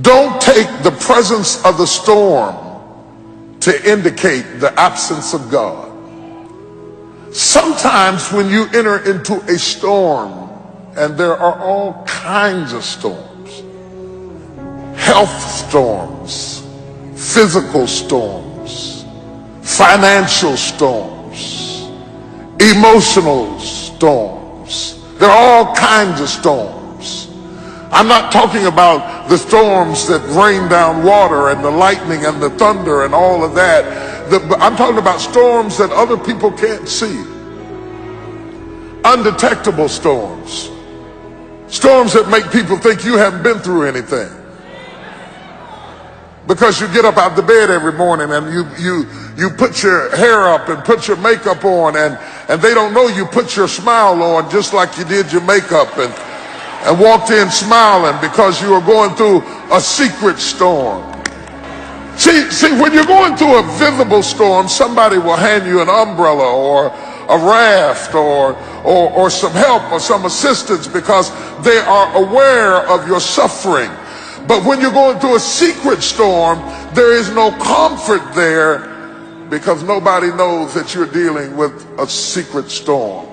Don't take the presence of the storm to indicate the absence of God. Sometimes when you enter into a storm, and there are all kinds of storms, health storms, physical storms, financial storms, emotional storms. There are all kinds of storms. I'm not talking about the storms that rain down water and the lightning and the thunder and all of that. I'm talking about storms that other people can't see. Undetectable storms. Storms that make people think you haven't been through anything. Because you get up out the bed every morning and you put your hair up and put your makeup on, and they don't know you put your smile on just like you did your makeup and walked in smiling because you were going through a secret storm. See, when you're going through a visible storm, somebody will hand you an umbrella or a raft or some help or some assistance because they are aware of your suffering. But when you're going through a secret storm, there is no comfort there because nobody knows that you're dealing with a secret storm.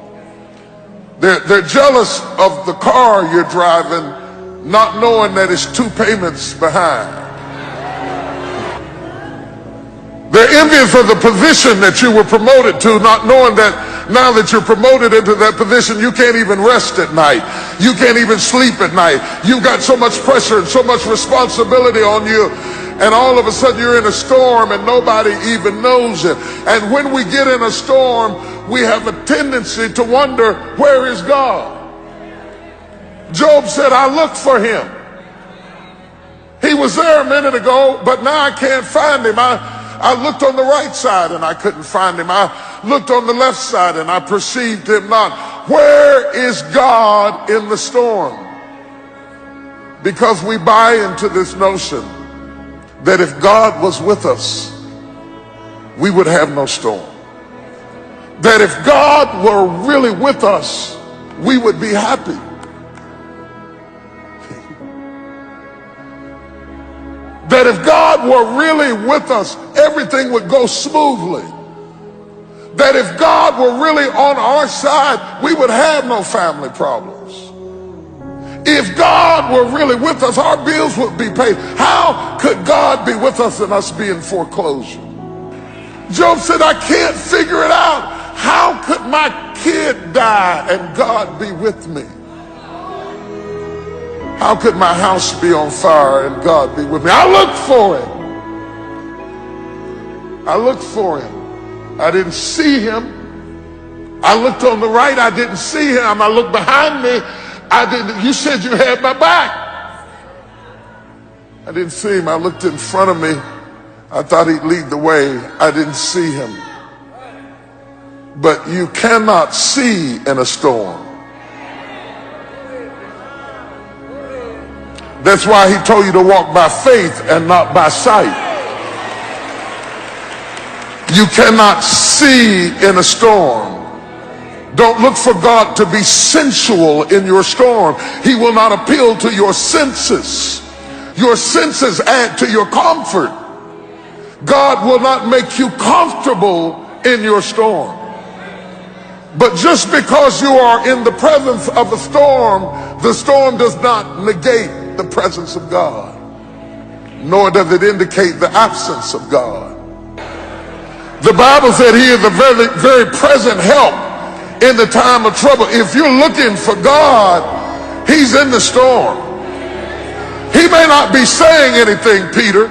They're jealous of the car you're driving, not knowing that it's 2 payments behind. They're envious of the position that you were promoted to, not knowing that now that you're promoted into that position, you can't even rest at night. You can't even sleep at night. You've got so much pressure and so much responsibility on you. And all of a sudden you're in a storm and nobody even knows it. And when we get in a storm, we have a tendency to wonder, where is God? Job said, I looked for him. He was there a minute ago, but now I can't find him. I looked on the right side and I couldn't find him. I looked on the left side and I perceived him not. Where is God in the storm? Because we buy into this notion that if God was with us, we would have no storm. That if God were really with us, we would be happy. That if God were really with us, everything would go smoothly. That if God were really on our side, we would have no family problems. If God were really with us, our bills would be paid. How could God be with us and us be in foreclosure? Job said, I can't figure it out. How could my kid die and God be with me? How could my house be on fire and God be with me? I looked for him. I looked for him. I didn't see him. I looked on the right. I didn't see him. I looked behind me. I didn't. You said you had my back. I didn't see him. I looked in front of me. I thought he'd lead the way. I didn't see him. But you cannot see in a storm. That's why he told you to walk by faith and not by sight. You cannot see in a storm. Don't look for God to be sensual in your storm. He will not appeal to your senses. Your senses add to your comfort. God will not make you comfortable in your storm. But just because you are in the presence of a storm, the storm does not negate the presence of God, nor does it indicate the absence of God. The Bible said he is a very, very present help in the time of trouble. If you're looking for God, he's in the storm. He may not be saying anything, Peter.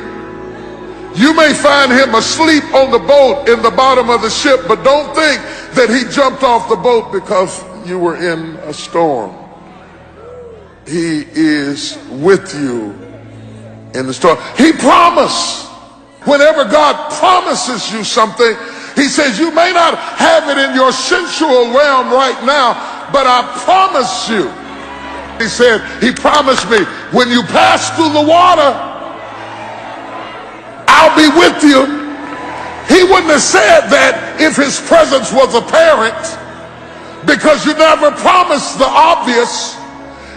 You may find him asleep on the boat in the bottom of the ship, but don't think that he jumped off the boat because you were in a storm. He is with you in the storm. He promised. Whenever God promises you something, he says, you may not have it in your sensual realm right now, but I promise you. He said, he promised me, when you pass through the water, I'll be with you. He wouldn't have said that if his presence was apparent, because you never promised the obvious.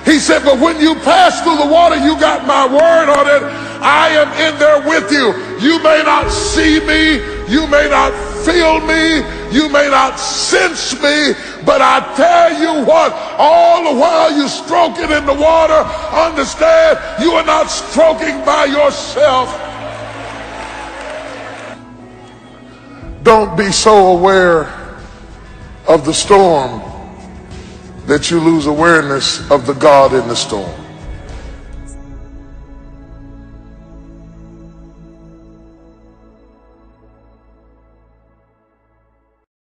He said, but when you pass through the water, you got my word on it. I am in there with you. You may not see me, you may not feel me, you may not sense me, but I tell you what, all the while you're stroking in the water, understand you are not stroking by yourself. Don't be so aware of the storm that you lose awareness of the God in the storm.